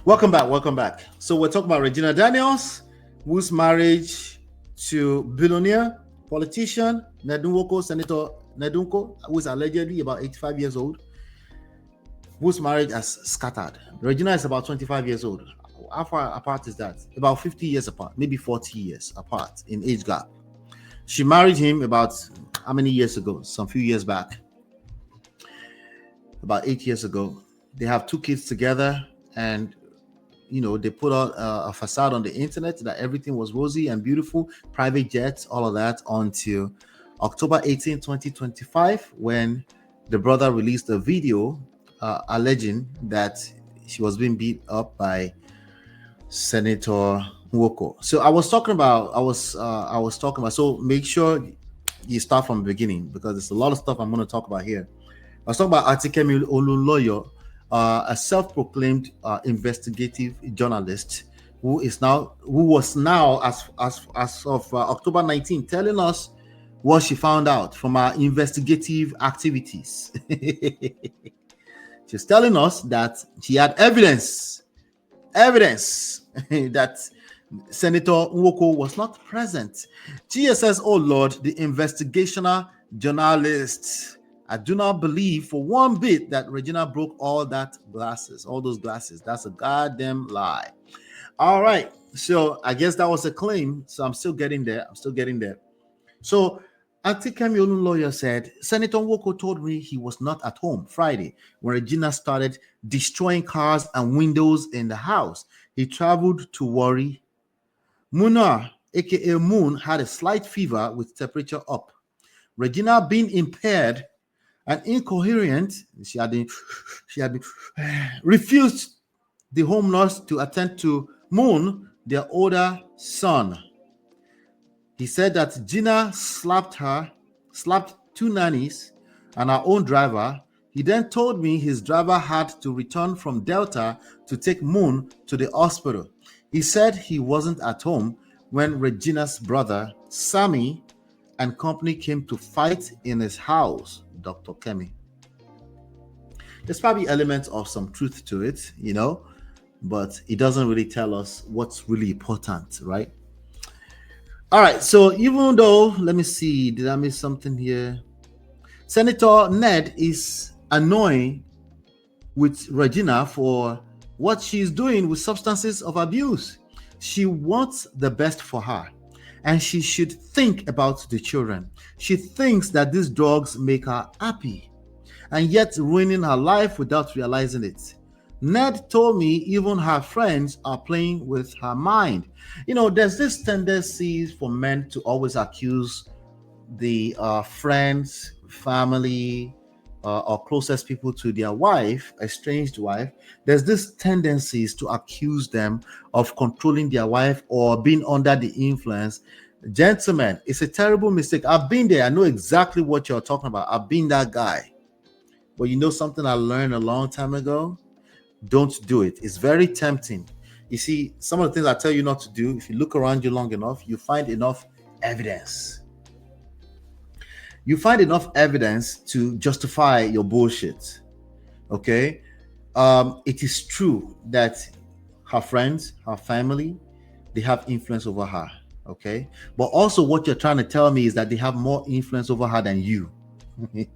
Welcome back. Welcome back. So we're talking about Regina Daniels, whose marriage to billionaire politician NED NWOKO, Senator NED NWOKO, who is allegedly about 85 years old, whose marriage has scattered. Regina is about 25 years old. How far apart is that? About 50 years apart, maybe 40 years apart in age gap. She married him about how many years ago? Some few years back. About 8 years ago. They have 2 kids together, and they put out a facade on the internet that everything was rosy and beautiful, private jets, all of that, until October 18, 2025, when the brother released a video alleging that she was being beat up by Senator NWOKO. So I was talking about, so make sure you start from the beginning, because there's a lot of stuff I'm going to talk about here. I was talking about KEMI OLUNLOYO, a self-proclaimed investigative journalist who was now, as of October 19, telling us what she found out from our investigative activities. She's telling us that she had evidence that Senator NWOKO was not present. She says, "Oh Lord, the investigational journalist. I do not believe for one bit that Regina broke all those glasses. That's a goddamn lie." All right. So I guess that was a claim. So I'm still getting there. So KEMI OLUNLOYO said, Senator NWOKO told me he was not at home Friday when Regina started destroying cars and windows in the house. He traveled to Warri. Muna, aka Moon, had a slight fever with temperature up. Regina being impaired and incoherent, she had been refused the home nurse to attend to Moon, their older son. He said that Gina slapped 2 nannies and our own driver. He then told me his driver had to return from Delta to take Moon to the hospital. He said he wasn't at home when Regina's brother, Sammy, and company came to fight in his house, Dr. KEMI. There's probably elements of some truth to it, but it doesn't really tell us what's really important, right? All right, so even though, let me see, did I miss something here? Senator Ned is annoying with Regina for what she's doing with substances of abuse. She wants the best for her, and she should think about the children. She thinks that these drugs make her happy, and yet ruining her life without realizing it. Ned told me even her friends are playing with her mind. There's this tendency for men to always accuse the friends, family, or closest people to their wife, estranged wife. There's this tendencies to accuse them of controlling their wife or being under the influence. Gentlemen, it's a terrible mistake. I've been there. I know exactly what you're talking about. I've been that guy. But something I learned a long time ago? Don't do it. It's very tempting. You see, some of the things I tell you not to do, if you look around you long enough, you find enough evidence. You find enough evidence to justify your bullshit. Okay? It is true that her friends, her family, they have influence over her. Okay? But also what you're trying to tell me is that they have more influence over her than you. You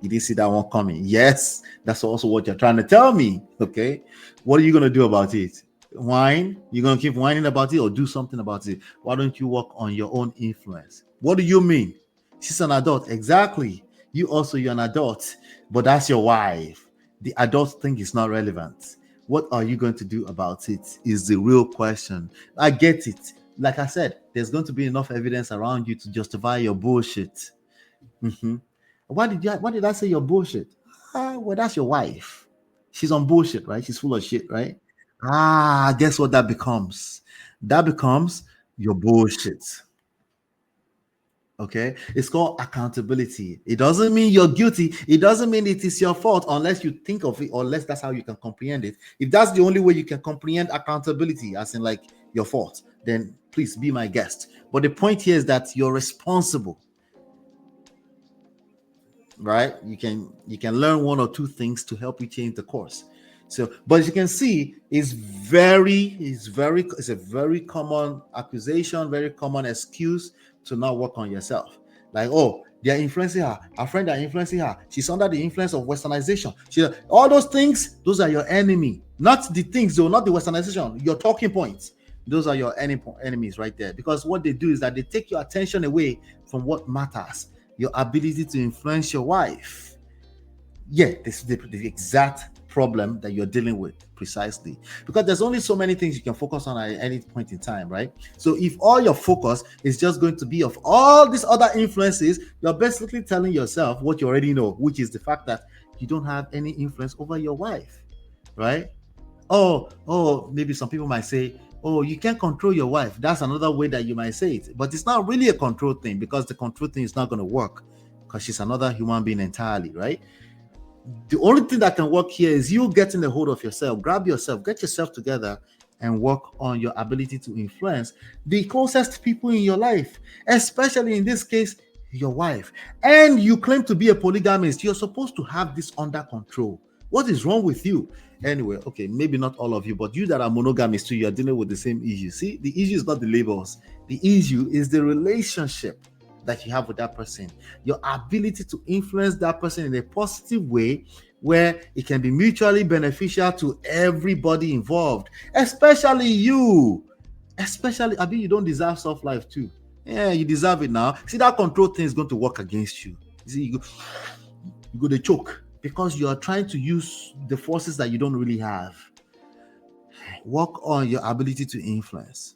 didn't see that one coming. Yes, that's also what you're trying to tell me. Okay, what are you going to do about it? Whine? You're going to keep whining about it or do something about it? Why don't you work on your own influence? What do you mean? She's an adult. Exactly. You're an adult, but that's your wife. The adult thing is not relevant. What are you going to do about it is the real question. I get it. Like I said, there's going to be enough evidence around you to justify your bullshit. Mm-hmm. Why did I say your bullshit? Well, that's your wife. She's on bullshit, right? She's full of shit, right? Guess what that becomes? That becomes your bullshit. Okay, it's called accountability. It doesn't mean you're guilty. It doesn't mean it is your fault unless you think of it, or unless that's how you can comprehend it. If that's the only way you can comprehend accountability, as in like your fault, then please be my guest. But the point here is that you're responsible. Right? You can learn 1 or 2 things to help you change the course. So, but as you can see, it's a very common accusation, very common excuse to not work on yourself. Like, oh, they are influencing her. Her friend are influencing her. She's under the influence of westernization. All those things, those are your enemy. Not the things, though, not the westernization. Your talking points. Those are your enemies right there. Because what they do is that they take your attention away from what matters. Your ability to influence your wife. Yeah, this is the exact problem that you're dealing with precisely, because there's only so many things you can focus on at any point in time, right? So if all your focus is just going to be of all these other influences, you're basically telling yourself what you already know, which is the fact that you don't have any influence over your wife, right? Oh, maybe some people might say, oh, you can't control your wife. That's another way that you might say it, but it's not really a control thing, because the control thing is not going to work, because she's another human being entirely, right? The only thing that can work here is you getting a hold of yourself. Grab yourself, get yourself together, and work on your ability to influence the closest people in your life, especially in this case, your wife. And you claim to be a polygamist. You're supposed to have this under control. What is wrong with you? Anyway, okay, maybe not all of you, but you that are monogamists too, you're dealing with the same issue. See, the issue is not the labels. The issue is the relationship that you have with that person, your ability to influence that person in a positive way where it can be mutually beneficial to everybody involved, especially you. Especially, I mean, you don't deserve soft life too. Yeah, you deserve it now. See, that control thing is going to work against you. You see, you go to choke because you are trying to use the forces that you don't really have. Work on your ability to influence.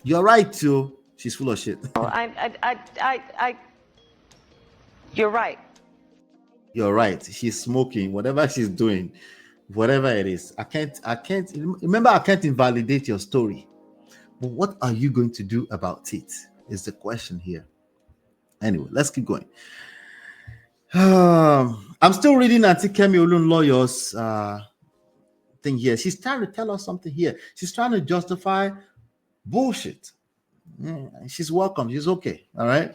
You're right too. She's full of shit. You're right. You're right. She's smoking, whatever she's doing, whatever it is. I can't invalidate your story. But what are you going to do about it? Is the question here. Anyway, let's keep going. I'm still reading Auntie KEMI OLUNLOYO's thing here. She's trying to tell us something here. She's trying to justify bullshit. Yeah, she's welcome. She's okay. All right.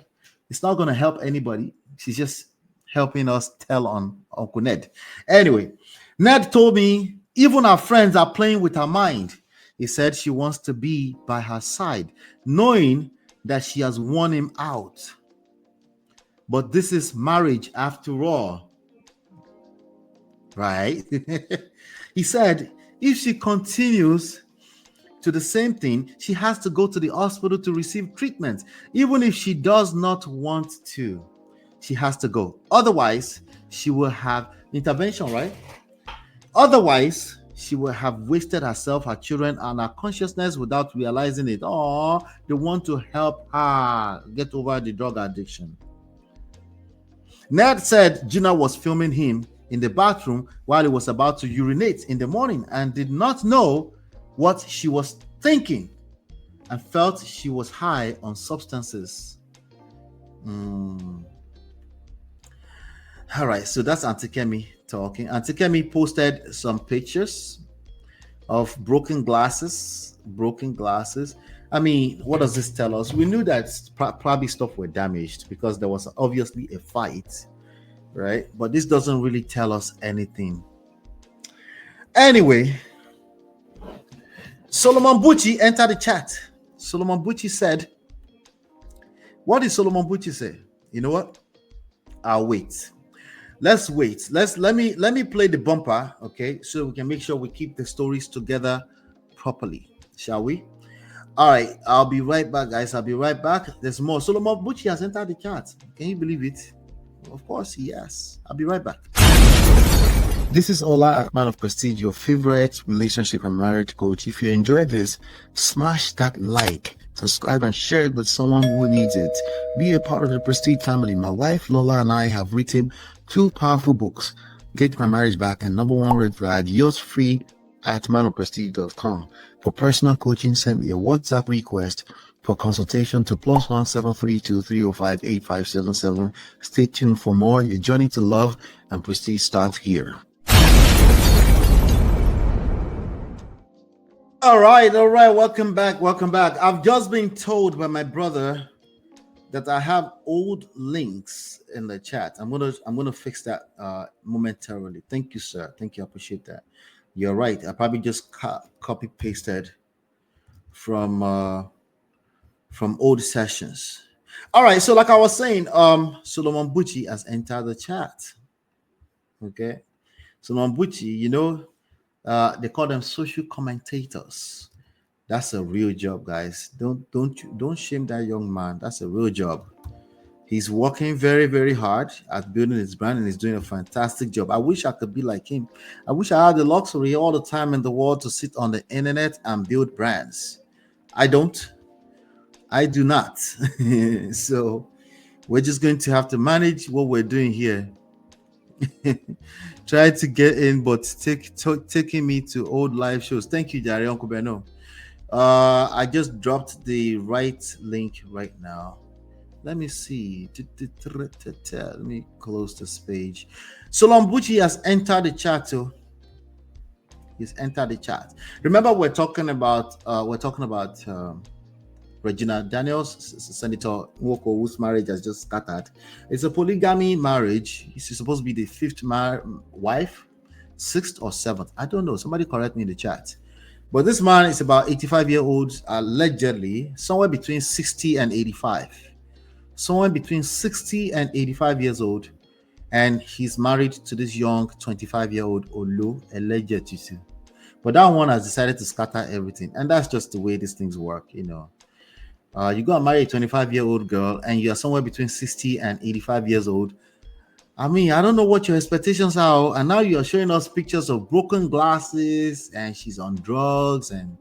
It's not going to help anybody. She's just helping us tell on Uncle Ned. Anyway, Ned told me even our friends are playing with her mind. He said she wants to be by her side, knowing that she has won him out. But this is marriage after all. Right? He said if she continues to the same thing, she has to go to the hospital to receive treatment. Even if she does not want to, she has to go. Otherwise, she will have intervention, right? Otherwise, she will have wasted herself, her children, and her consciousness without realizing it. Oh, they want to help her get over the drug addiction. Ned said Gina was filming him in the bathroom while he was about to urinate in the morning and did not know what she was thinking and felt she was high on substances. All right, so that's Auntie KEMI talking. Auntie KEMI posted some pictures of broken glasses. I mean, what does this tell us? We knew that probably stuff were damaged because there was obviously a fight, right? But this doesn't really tell us anything. Anyway, Solomon Bucci entered the chat. Solomon Bucci said, what did Solomon Bucci say? You know what? I'll wait. Let's wait. Let me play the bumper, okay? So we can make sure we keep the stories together properly. Shall we? All right, I'll be right back, guys. I'll be right back. There's more. Solomon Bucci has entered the chat. Can you believe it? Of course, yes. I'll be right back. This is Ola, Man of Prestige, your favorite relationship and marriage coach. If you enjoy this, smash that like, subscribe, and share it with someone who needs it. Be a part of the Prestige family. My wife Lola and I have written 2 powerful books, Get My Marriage Back and Number 1 Red Flag. Yours free at manofprestige.com. For personal coaching, send me a WhatsApp request for consultation to +1 732 305 8577. Stay tuned for more. Your journey to love and prestige starts here. All right. Welcome back. I've just been told by my brother that I have old links in the chat. I'm gonna fix that momentarily. Thank you, sir. Thank you. I appreciate that. You're right. I probably just copy pasted from old sessions. All right. So like I was saying, Solomon Bucci has entered the chat. Okay. Solomon Bucci, they call them social commentators. That's a real job, guys. Don't shame that young man. That's a real job. He's working very, very hard at building his brand and he's doing a fantastic job. I wish I could be like him. I wish I had the luxury all the time in the world to sit on the internet and build brands. I don't. I do not. So we're just going to have to manage what we're doing here. Try to get in, but taking me to old live shows. Thank you, Jare, Uncle Beno. I just dropped the right link right now. Let me see. Let me close this page. Solomon Bucci has entered the chat too. He's entered the chat. Remember, we're talking about Regina Daniels, Senator Nwoko, whose marriage has just scattered. It's a polygamy marriage. She's supposed to be the fifth wife, sixth or seventh. I don't know. Somebody correct me in the chat. But this man is about 85-year-old, allegedly, somewhere between 60 and 85. Somewhere between 60 and 85 years old. And he's married to this young 25-year-old Olu, allegedly. But that one has decided to scatter everything. And that's just the way these things work, you know. You go and marry a 25-year-old girl and you're somewhere between 60 and 85 years old. I mean, I don't know what your expectations are. And now you're showing us pictures of broken glasses and she's on drugs. And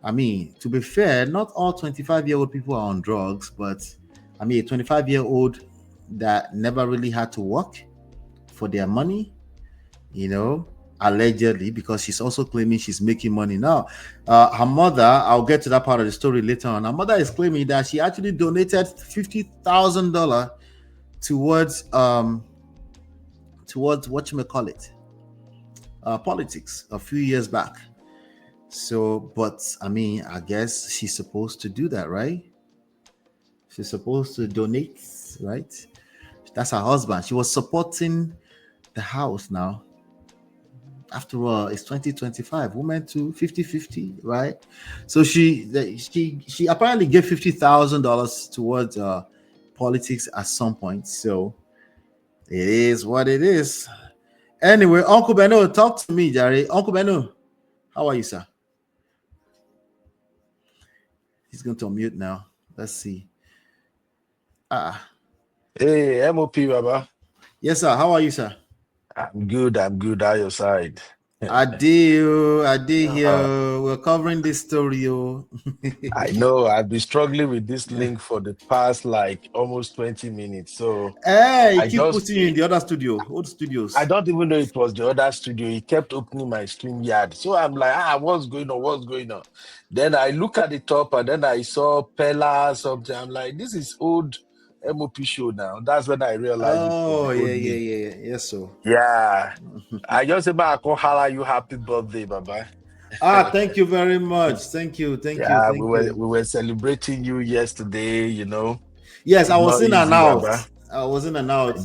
I mean, to be fair, not all 25-year-old people are on drugs, but I mean, a 25-year-old that never really had to work for their money, you know, allegedly, because she's also claiming she's making money now. Her mother, I'll get to that part of the story later on. Her mother is claiming that she actually donated $50,000 towards whatchamacallit, politics a few years back. So, but I mean, I guess she's supposed to do that, right? She's supposed to donate, right? That's her husband. She was supporting the house now. After all, it's 2025. Women to 50-50, right? So she apparently gave $50,000 towards politics at some point. So it is what it is. Anyway, Uncle Beno, talk to me, Jerry. Uncle Beno, how are you, sir? He's going to unmute now. Let's see. Hey, MOP, Baba. Yes, sir. How are you, sir? I'm good. I'm good. At your side. I did here. We're covering this story. I know. I've been struggling with this link for the past like almost 20 minutes. So hey, I keep putting you in the other studio, old studios. I don't even know it was the other studio. He kept opening my StreamYard. So I'm like, what's going on? What's going on? Then I look at the top and then I saw Pella something. I'm like, this is old MOP show now. That's when I realized. Oh, yeah. Yes, sir. Yeah. I just say, I call Hala you happy birthday, Baba. Thank you very much. Thank you. We were celebrating you yesterday, you know. Yes, I was in and out. I was in and out.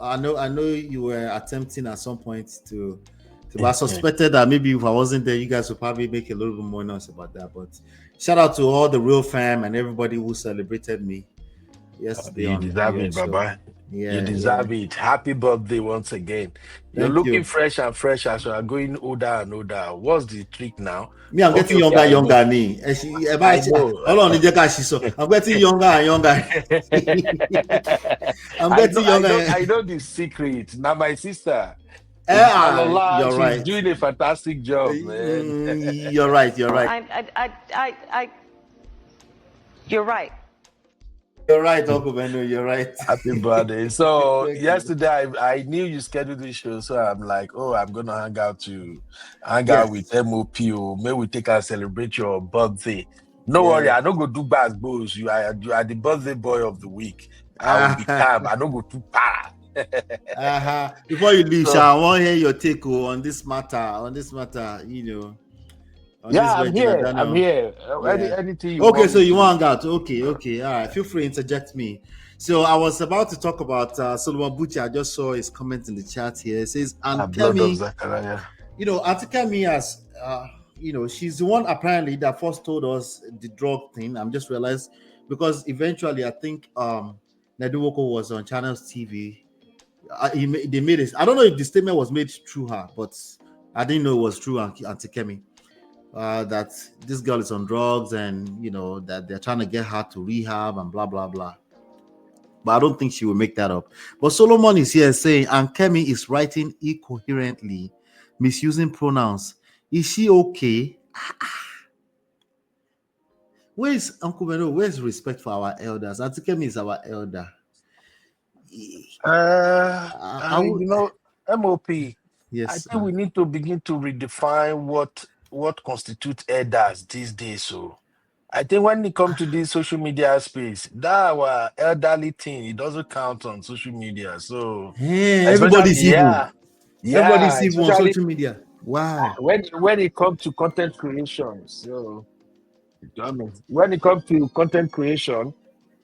I know you were attempting at some point to but I suspected that maybe if I wasn't there, you guys would probably make a little bit more noise about that. But shout out to all the real fam and everybody who celebrated me yesterday. You deserve it, Baba. Yeah, you deserve it. Happy birthday once again. You're looking fresh and fresher, so you're going older and older. What's the trick now? Me, I'm getting younger. I know. Hold on, I'm getting younger and younger. I know the secret. Now, my sister. You're right. She's doing a fantastic job, man. You're right. You're right. You're right, Uncle Beno. You're right. Happy birthday. So yesterday I knew you scheduled this show, so I'm like, I'm gonna hang out with MOP. Maybe we take and celebrate your birthday. No worry, I don't go do bad bulls. You are the birthday boy of the week. I will be calm. I don't go too far. Before you leave, I want to hear your take on this matter. You know. This is Yeah, where I'm Gina here. I'm Dano. here. Yeah. Anything you Okay, want so me you to. want out. Okay. All right. Feel free to interject me. So I was about to talk about Solomon Bucci. I just saw his comment in the chat here. It says, and Blood of Kemi, Zachariah. Auntie Kemi has, she's the one apparently that first told us the drug thing. I'm just realized because eventually I think NED NWOKO was on Channels TV. They made it. I don't know if the statement was made through her, but I didn't know it was through Auntie Kemi. That this girl is on drugs and that they're trying to get her to rehab and blah blah blah. But I don't think she will make that up. But Solomon is here saying, and Kemi is writing incoherently, misusing pronouns. Is she okay? Where's Uncle Beno? Where's respect for our elders? Auntie Kemi is our elder. MOP. Yes, I think we need to begin to redefine what constitutes elders these days. So I think when it comes to this social media space, that our elderly thing, it doesn't count on social media. So everybody's evil. Everybody's evil on especially social media. Wow. when it comes to content creation. So when it comes to content creation,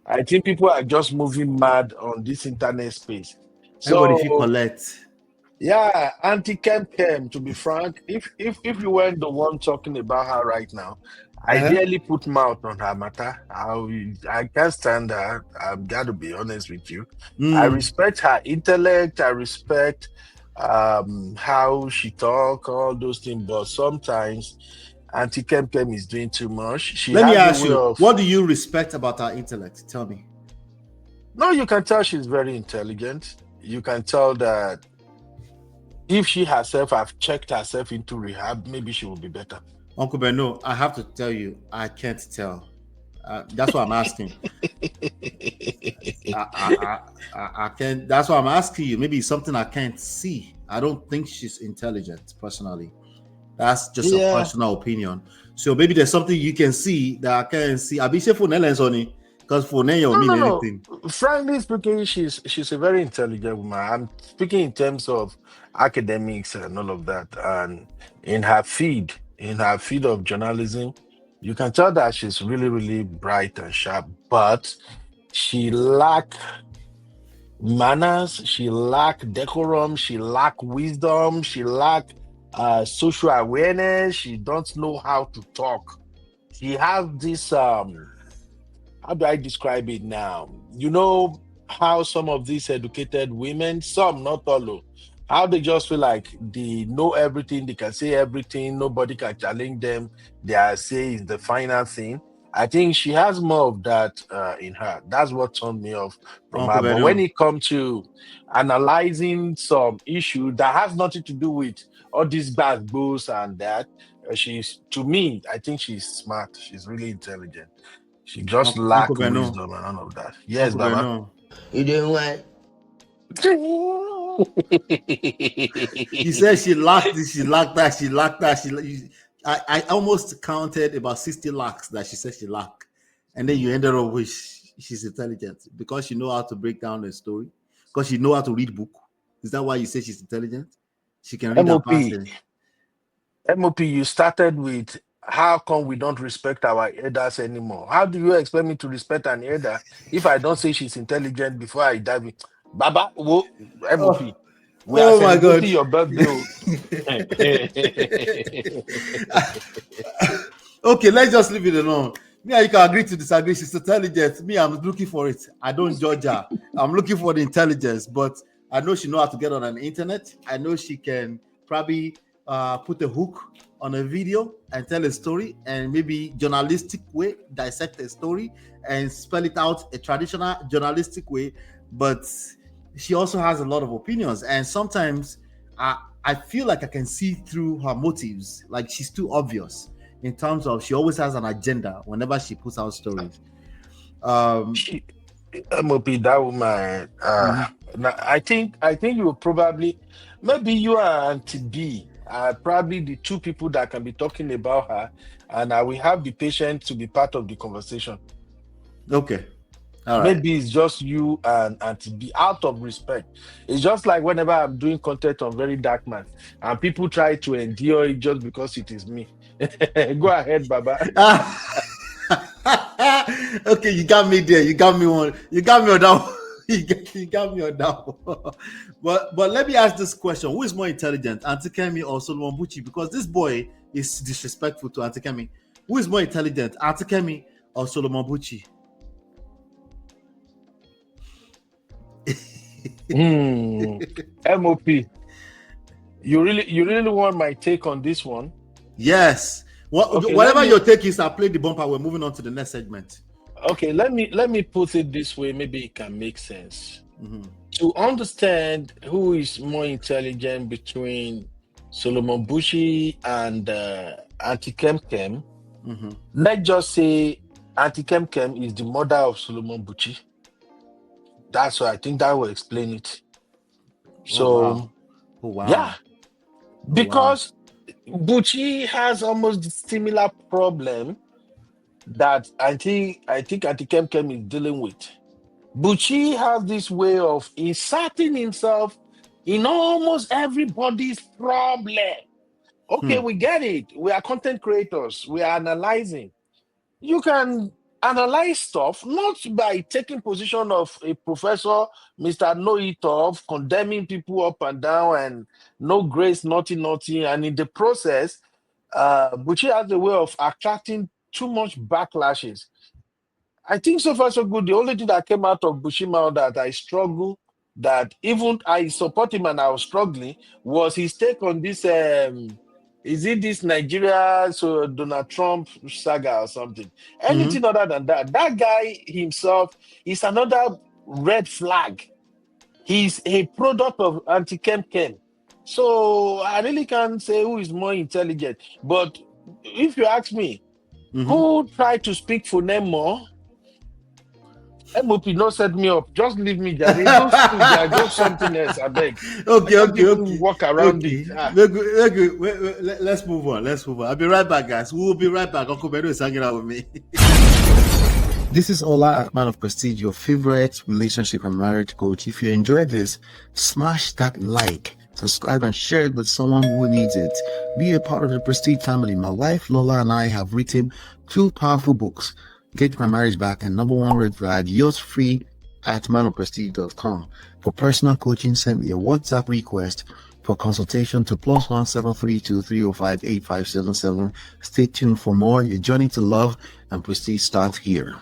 I think people are just moving mad on this internet space. Everybody feel So collect. yeah, anti-Kem, to be frank, if you weren't the one talking about her right now, I barely put mouth on her matter. I can't stand her. I've got to be honest with you. I respect her intellect. I respect how she talk, all those things. But sometimes anti-Kem is doing too much. She Let me has a ask way you, of. what do you respect about her intellect? Tell me. No, you can tell she's very intelligent. You can tell that if she herself have checked herself into rehab, maybe she will be better. Uncle Beno, I have to tell you, I can't tell. That's what I'm asking. I can't. That's why I'm asking you. Maybe it's something I can't see. I don't think she's intelligent, personally. That's just a personal opinion. So maybe there's something you can see that I can't see. I'll be sure for Nelly, because for Nelly don't mean anything. Frankly speaking, she's a very intelligent woman. I'm speaking in terms of academics and all of that. And in her feed of journalism, you can tell that she's really, really bright and sharp, but she lack manners, she lack decorum, she lack wisdom, she lack social awareness. She don't know how to talk. She has this how do I describe it now? You know how some of these educated women, some not all, how they just feel like they know everything, they can say everything, nobody can challenge them. Their say is the final thing. I think she has more of that in her. That's what turned me off from Uncle her. But when Beno. it comes to analyzing some issue that has nothing to do with all these bad goals and that, to me, I think she's smart. She's really intelligent. She just Uncle lack Beno. wisdom and all of that. Yes, Uncle Baba. Beno. You doing what? You said she lacked this, she lacked that, she lacked that. I almost counted about 60 lacks that she said she lacked. And then you ended up with she's intelligent because she know how to break down a story, because she know how to read book. Is that why you say she's intelligent? She can read MOP, and pass it. MOP, you started with how come we don't respect our elders anymore? How do you expect me to respect an elder if I don't say she's intelligent before I dive in? Baba, MOP, we are Oh my God. celebrating your birthday. Okay, let's just leave it alone. Me and you can agree to disagree. She's intelligent. Me, I'm looking for it. I don't judge her. I'm looking for the intelligence, but I know she know how to get on an internet. I know she can probably put a hook on a video and tell a story, and maybe journalistic way dissect a story and spell it out a traditional journalistic way. But she also has a lot of opinions, and sometimes I feel like I can see through her motives. Like she's too obvious in terms of she always has an agenda whenever she puts out stories. MOP, that woman. I think you will probably, maybe you and Auntie B are probably the two people that can be talking about her, and I will have the patience to be part of the conversation. Okay. All right. Maybe it's just you and Auntie B out of respect. It's just like whenever I'm doing content on Very Dark Man and people try to endure it just because it is me. Go ahead, Baba. Okay, you got me there. You got me on. You got me on that one. You got me on that one. But let me ask this question: who is more intelligent, Auntie Kemi or Solomon Buchi? Because this boy is disrespectful to Auntie Kemi. Who is more intelligent, Auntie Kemi or Solomon Buchi? MOP. You really want my take on this one? Yes. Okay, Whatever your take is, I'll play the bumper. We're moving on to the next segment. Okay, let me put it this way. Maybe it can make sense. To understand who is more intelligent between Solomon Bushi and Auntie Kem Kem, let's just say Auntie Kem Kem is the mother of Solomon Bushi. That's why I think that will explain it. So, yeah, because Buchi has almost the similar problem that I think Auntie Kem Kem is dealing with. Buchi has this way of inserting himself in almost everybody's problem. Okay, we get it. We are content creators. We are analyzing. You can analyze stuff not by taking position of a professor, Mr. Know It Of, condemning people up and down and no grace, nothing. And in the process, Buchi has a way of attracting too much backlashes. I think so far so good. The only thing that came out of Bushima that I struggle, that even I support him and I was struggling, was his take on this. Is it this Nigeria so Donald Trump saga or something? Anything other than that, that guy himself is another red flag. He's a product of Auntie Kem Kem. So I really can't say who is more intelligent. But if you ask me, who tried to speak for them more? MOP no set me up. Just leave me, Jerry. Those two, they are just something else. I beg. Okay. Walk around it. Let's move on. I'll be right back, guys. We'll be right back. Uncle Bedo is hanging out with me. This is Ola, man of prestige, your favorite relationship and marriage coach. If you enjoyed this, smash that like, subscribe, and share it with someone who needs it. Be a part of the Prestige family. My wife Lola and I have written 2 powerful books, Get My Marriage Back and Number 1 Red Flag, yours free at manofprestige.com. For personal coaching, send me a WhatsApp request for consultation to +1 732 305 8577. Stay tuned for more. Your journey to love and prestige starts here.